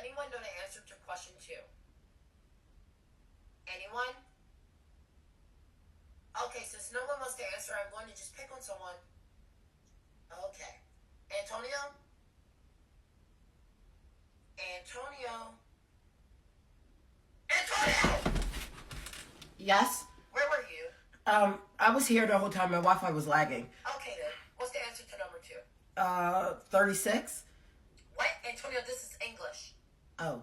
anyone know the answer to question 2? Anyone? Okay, since no one wants to answer, I'm going to just pick on someone. Okay. Antonio? Antonio? Antonio! Yes? Where were you? I was here the whole time. My Wi-Fi was lagging. Okay then. What's the answer to number 2? 36? What? Antonio, this is English. Oh.